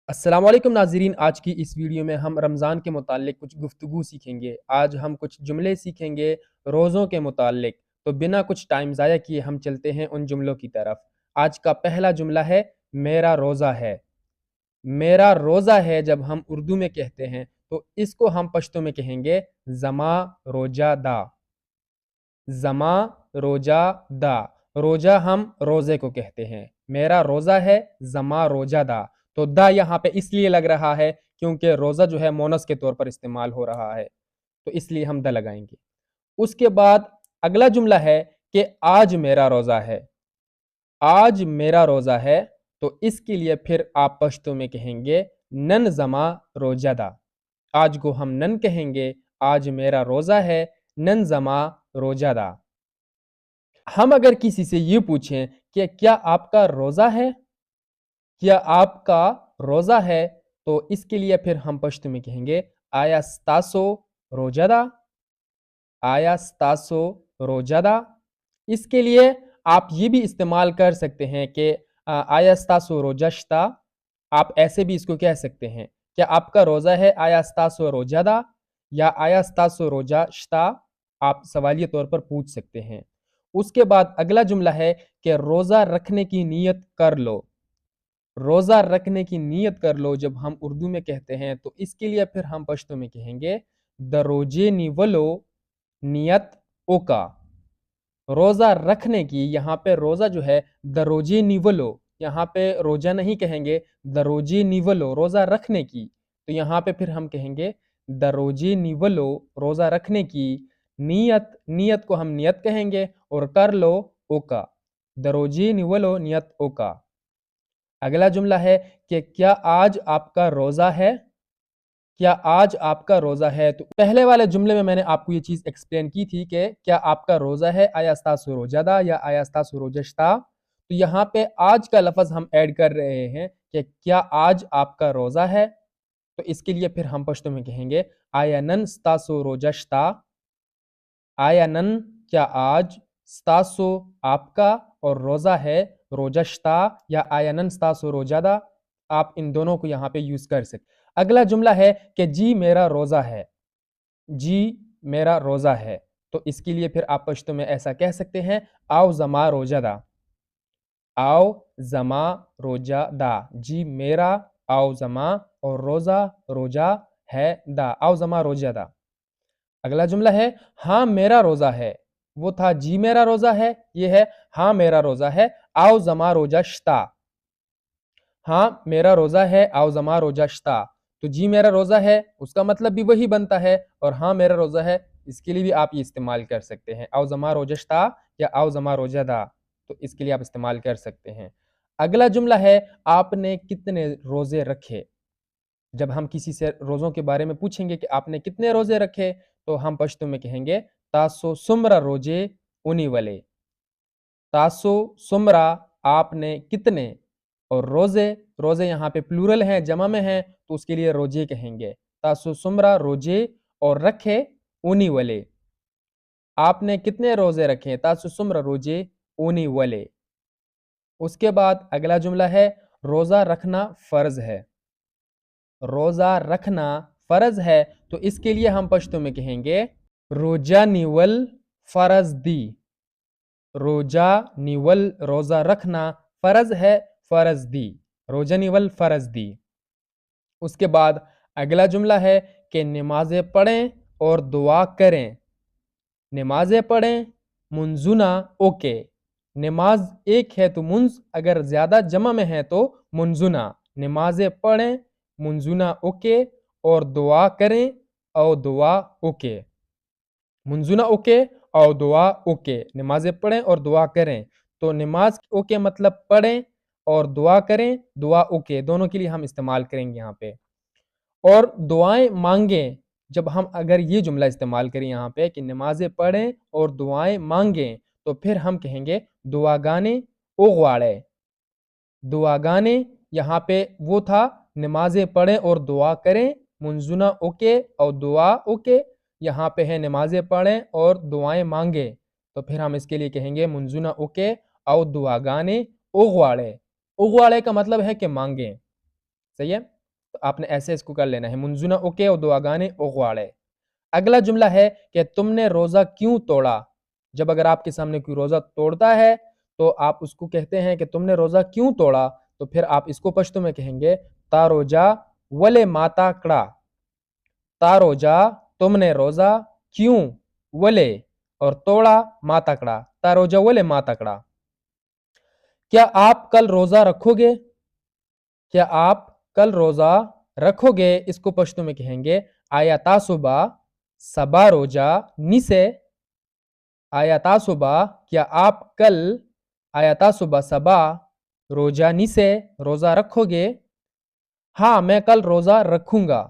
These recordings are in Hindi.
अस्सलाम वालेकुम नाज़रीन। आज की इस वीडियो में हम रमज़ान के मुताल्लिक़ कुछ गुफ्तगू सीखेंगे। आज हम कुछ जुमले सीखेंगे रोज़ों के मुताल्लिक़। तो बिना कुछ टाइम ज़ाया किए हम चलते हैं उन जुमलों की तरफ। आज का पहला जुमला है मेरा रोज़ा है। मेरा रोज़ा है जब हम उर्दू में कहते हैं तो इसको हम पश्तो में कहेंगे ज़मा रोजा दा। ज़मा रोजा दा। रोजा हम रोज़े को कहते हैं। मेरा रोज़ा है ज़मा रोजा दा। तो दा यहाँ पे इसलिए लग रहा है क्योंकि रोज़ा जो है मोनस के तौर पर इस्तेमाल हो रहा है, तो इसलिए हम द लगाएंगे। उसके बाद अगला जुमला है कि आज मेरा रोज़ा है। आज मेरा रोज़ा है, तो इसके लिए फिर आप पश्तो में कहेंगे नन ज़मा रोजादा। आज को हम नन कहेंगे, आज मेरा रोज़ा है नन ज़मा रोजादा। हम अगर किसी से ये पूछें कि क्या आपका रोज़ा है, क्या आपका रोज़ा है, तो इसके लिए फिर हम पश्तो में कहेंगे आया स्तासो रोजादा। आया स्तासो रोजादा। इसके लिए आप ये भी इस्तेमाल कर सकते हैं कि आया स्तासो रोजश्ता। आप ऐसे भी इसको कह सकते हैं क्या आपका रोज़ा है आया स्तासो रोजादा या आया स्तासो रोजाश्ता। आप सवालिया तौर पर पूछ सकते हैं। उसके बाद अगला जुमला है कि रोज़ा रखने की नीयत कर लो। रोज़ा रखने की नीयत कर लो जब हम उर्दू में कहते हैं तो इसके लिए फिर हम पश्तो में कहेंगे द रोजे निवलो नियत ओका। रोज़ा रखने की, यहाँ पे रोज़ा जो है द रोजे निवलो, यहाँ पे रोजा नहीं कहेंगे, द रोजे निवलो रोज़ा रखने की। तो यहाँ पे फिर हम कहेंगे द रोजे निवलो रोज़ा रखने की नियत। नियत को हम नियत कहेंगे और कर लो ओका। द रोजे निवलो नियत ओका। अगला जुमला है कि क्या आज आपका रोज़ा है। क्या आज आपका रोज़ा है। तो पहले वाले जुमले में मैंने आपको ये चीज़ एक्सप्लेन की थी कि क्या आपका रोज़ा है आया स्तासु रोजादा या आया स्तासु रोजश्ता। तो यहाँ पे आज का लफ्ज़ हम ऐड कर रहे हैं कि क्या आज आपका रोज़ा है। तो इसके लिए फिर हम पश्तो में कहेंगे आया नन स्तासु रोजश्ता। आया नन क्या आज, स्तासु आपका और रोज़ा है रोजश्ता या आया नन स्तासु रोजादा। आप इन दोनों को यहाँ पे यूज़ कर सकते। अगला जुमला है कि जी मेरा रोज़ा है। जी मेरा रोज़ा है। तो इसके लिए फिर आप पश्तो में ऐसा कह सकते हैं आओ ज़मा रोजादा। आओ ज़मा रोजादा। जी मेरा, आओ ज़मा और रोज़ा रोजा है दा। आओ ज़मा रोजादा। अगला जुमला है हाँ मेरा रोज़ा है। वो था जी मेरा रोज़ा है, ये है हाँ मेरा रोज़ा है। आओ ज़मा रोजश्ता। हाँ मेरा रोज़ा है आओ ज़मा रोजश्ता। तो जी मेरा रोज़ा है उसका मतलब भी वही बनता है और हाँ मेरा रोज़ा है इसके लिए भी आप ये इस्तेमाल कर सकते हैं आओ ज़मा रोजश्ता या आओ ज़मा रोजादा। तो इसके लिए आप इस्तेमाल कर सकते हैं। अगला जुमला है आपने कितने रोज़े रखे। जब हम किसी से रोज़ों के बारे में पूछेंगे कि आपने कितने रोज़े रखे, तो हम पश्तो में कहेंगे तासो सुमरा रोजे उनी वाले। तासो सुमरा आपने कितने, और रोज़े, रोज़े यहाँ पे प्लूरल हैं, जमा में हैं, तो उसके लिए रोजे कहेंगे। तासो सुमरा रोजे और रखे उनी वाले। आपने कितने रोज़े रखे, तासो सुमरा रोजे उनी वाले। उसके बाद अगला जुमला है रोज़ा रखना फ़र्ज़ है। रोज़ा रखना फ़र्ज़ है, तो इसके लिए हम पश्तो में कहेंगे रोजा निवल फ़र्ज़ दी। रोजा निवल रोज़ा रखना फ़र्ज़ है, फ़र्ज़ दी। रोजा निवल फ़र्ज़ दी। उसके बाद अगला जुमला है कि नमाज़ें पढ़ें और दुआ करें। नमाज़ें पढ़ें मुंजुना ओके। नमाज एक है तो मुंज, अगर ज़्यादा जमा में है तो मुंजुना। नमाज़ें पढ़ें मुंजुना ओके और दुआ करें और दुआ ओके। मुंजुना ओके और दुआ ओके। नमाज़ें पढ़ें और दुआ करें। तो नमाज ओके मतलब पढ़ें और दुआ करें, दुआ ओके, दोनों के लिए हम इस्तेमाल करेंगे यहाँ पे। और दुआएं मांगें, जब हम अगर ये जुमला इस्तेमाल करें यहाँ पे कि नमाज़ें पढ़ें और दुआएं मांगें, तो फिर हम कहेंगे दुआ गाने ओगवाड़े। दुआ गाने यहाँ पे वो था नमाज़ें पढ़ें और दुआ करें, मुंजुना ओके और दुआ ओके। यहाँ पे है नमाज़ें पढ़ें और दुआएं मांगे, तो फिर हम इसके लिए कहेंगे मुंजुना ओके और दुआ गाने ओगवाड़े। ओगवाड़े का मतलब है कि मांगे। सही है। तो आपने ऐसे इसको कर लेना है, मुंजुना ओके और दुआगाने ओगवाड़े। अगला जुमला है कि तुमने रोजा क्यों तोड़ा। जब अगर आपके सामने कोई रोजा तोड़ता है तो आप उसको कहते हैं कि तुमने रोजा क्यों तोड़ा, तो फिर आप इसको पश्तो में कहेंगे तारोजा वले माता कड़ा। तारोजा तुमने रोजा, क्यों वले और तोड़ा माता कड़ा, तारोजा वले माता कड़ा। क्या आप कल रोजा रखोगे। क्या आप कल रोजा रखोगे, इसको पश्तो में कहेंगे आयाता सुबह सबा रोजा निसे। आयाता सुबह क्या आप कल आयाता सुबह सबा रोजा निसे रोजा रखोगे। हाँ मैं कल रोजा रखूंगा।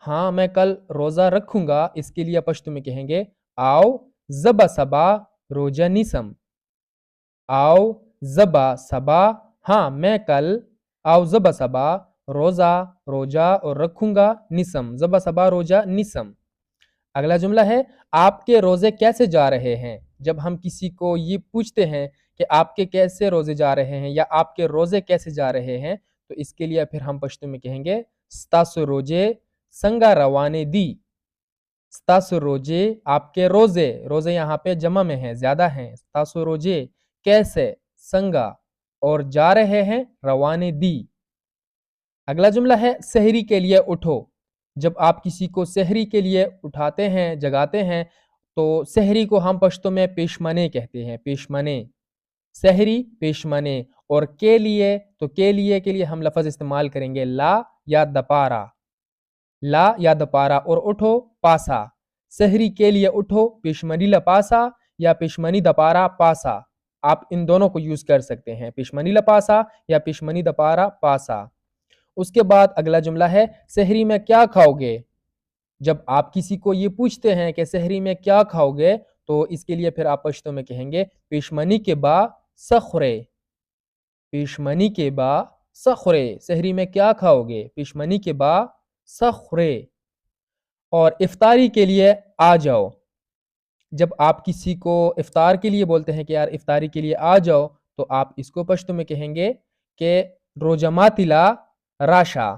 हाँ मैं कल रोजा रखूंगा, इसके लिए पश्तो में कहेंगे आओ जबा सबा रोजा निसम। आओ जबा सबा, हाँ मैं कल, आओ जबा सबा रोजा रोजा और रखूंगा निसम, जबा सबा रोजा निसम। अगला जुमला है आपके रोजे कैसे जा रहे हैं। जब हम किसी को ये पूछते हैं कि आपके कैसे रोजे जा रहे हैं या आपके रोजे कैसे जा रहे हैं, तो इसके लिए फिर हम पश्तो में कहेंगे स्तासु रोजे संगा रवाने दी। स्तासु रोजे आपके रोजे, रोजे यहाँ पे जमा में है, ज्यादा हैं। स्तासु रोजे कैसे संगा और जा रहे हैं रवाने दी। अगला जुमला है सहरी के लिए उठो। जब आप किसी को सहरी के लिए उठाते हैं, जगाते हैं, तो सहरी को हम पश्तो में पेशमने कहते हैं, पेशमने। सहरी पेशमने। और के लिए, तो के लिए हम लफ्ज इस्तेमाल करेंगे ला या दपारा। ला या दपारा। और उठो पासा। सहरी के लिए उठो पेशमनी लपासा या पेशमनी दपारा पासा। आप इन दोनों को यूज कर सकते हैं, पेशमनी लपासा या पेशमनी दपारा पासा। उसके बाद अगला जुमला है सहरी में क्या खाओगे। जब आप किसी को ये पूछते हैं कि सहरी में क्या खाओगे, तो इसके लिए फिर आप पश्तो में कहेंगे पेशमनी के बा सखरे। पेशमनी के बा सखरे, सहरी में क्या खाओगे, पेशमनी के बा सखरे। और इफ्तारी के लिए आ जाओ। जब आप किसी को इफ्तार के लिए बोलते हैं कि यार इफ्तारी के लिए आ जाओ, तो आप इसको पश्तो में कहेंगे कि रोजमातिला राशा।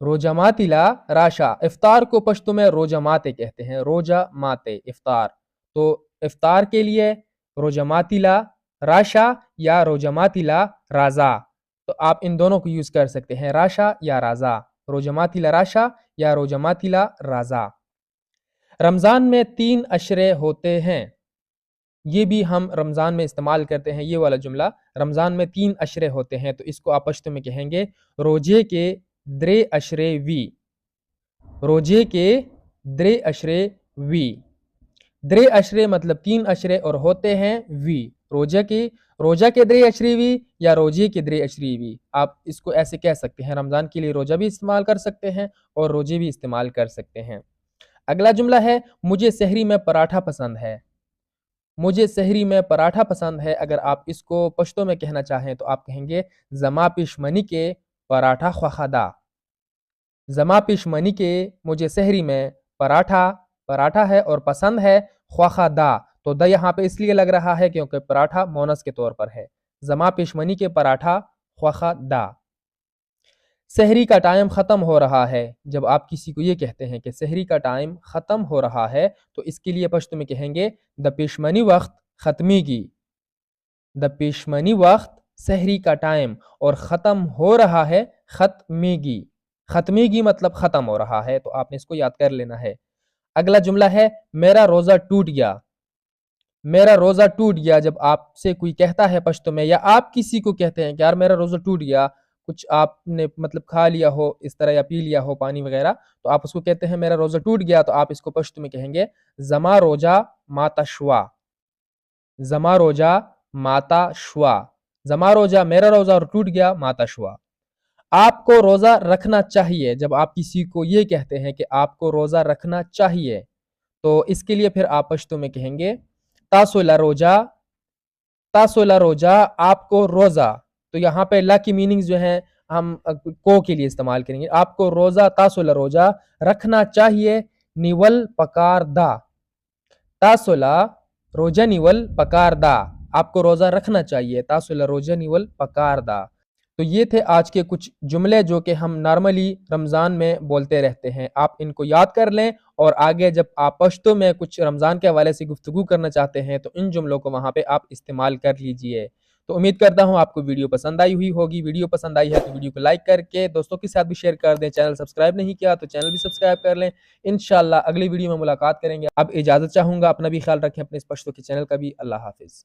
रोजमातिला राशा। इफ्तार को पश्तो में रोजमाते कहते हैं, रोजा माते इफ्तार। तो इफ्तार के लिए रोजमातिला राशा या रोजमातिला राजा। तो आप इन दोनों को यूज कर सकते हैं, राशा या राजा, रोजमातिला राशा या रोजमातिला राजा। रमजान में 3 अशरे होते हैं। ये भी हम रमजान में इस्तेमाल करते हैं, ये वाला जुमला रमजान में 3 अशरे होते हैं, तो इसको आप पश्तो में कहेंगे रोजे के द्रे अशरे वी। रोजे के द्रे अशरे वी। द्रे अशरे मतलब 3 अशरे और होते हैं वी। रोजा के द्रे अशरे वी या रोजे के द्रे अशरे वी, आप इसको ऐसे कह सकते हैं। रमजान के लिए रोजा भी इस्तेमाल कर सकते हैं और रोजे भी इस्तेमाल कर सकते हैं। अगला जुमला है मुझे सहरी में पराठा पसंद है। मुझे सहरी में पराठा पसंद है, अगर आप इसको पश्तो में कहना चाहें तो आप कहेंगे जमा पिशमनी के पराठा ख्वाखदा। जमा पिशमनी के मुझे सहरी में पराठा, पराठा है और पसंद है, ख्वाखदा। तो द यहाँ पे इसलिए लग रहा है क्योंकि पराठा मोनस के तौर पर है। जमा पिशमनी के पराठा ख्वाखदा। सहरी का टाइम ख़त्म हो रहा है। जब आप किसी को ये कहते हैं कि सहरी का टाइम ख़त्म हो रहा है, तो इसके लिए पश्तो में कहेंगे द पेशमनी वक्त ख़त्मीगी। द पेशमनी वक्त सहरी का टाइम और ख़त्म हो रहा है ख़त्मीगी। ख़त्मीगी मतलब ख़त्म हो रहा है, तो आपने इसको याद कर लेना है। अगला जुमला है मेरा रोज़ा टूट गया। मेरा रोज़ा टूट गया। जब आपसे कोई कहता है पश्तो में, या आप किसी को कहते हैं कि यार मेरा रोज़ा टूट गया, कुछ आपने मतलब खा लिया हो इस तरह या पी लिया हो पानी वगैरह, तो आप उसको कहते हैं मेरा रोज़ा टूट गया, तो आप इसको पश्तो में कहेंगे जमा रोजा माता शुआ। जमा रोजा माता शुआ। जमा रोजा मेरा रोज़ा और टूट गया माता शुआ। आपको रोज़ा रखना चाहिए। जब आप किसी को ये कहते हैं कि आपको रोज़ा रखना चाहिए, तो इसके लिए फिर आप पश्तो में कहेंगे तासोला रोजा। तासोला रोजा आपको रोजा। तो यहाँ पे ला की मीनिंग जो है हम को के लिए इस्तेमाल करेंगे। आपको रोजा, तासोला रोजा रखना चाहिए, निवल पकार दा। तासोला रोजा निवल पकार दा, आपको रोजा रखना चाहिए, तासोला रोजा निवल पकार दा। तो ये थे आज के कुछ जुमले जो कि हम नॉर्मली रमज़ान में बोलते रहते हैं। आप इनको याद कर लें और आगे जब आप पश्तो में कुछ रमज़ान के हवाले से गुफ्तगू करना चाहते हैं तो इन जुमलों को वहाँ पे आप इस्तेमाल कर लीजिए। तो उम्मीद करता हूँ आपको वीडियो पसंद आई हुई होगी। वीडियो पसंद आई है तो वीडियो को लाइक करके दोस्तों के साथ भी शेयर कर दें। चैनल सब्सक्राइब नहीं किया तो चैनल भी सब्सक्राइब कर लें। इंशाल्लाह अगली वीडियो में मुलाकात करेंगे। अब इजाज़त चाहूँगा। अपना भी ख्याल रखें, अपने इस पश्तो के चैनल का भी। अल्लाह हाफ़िज़।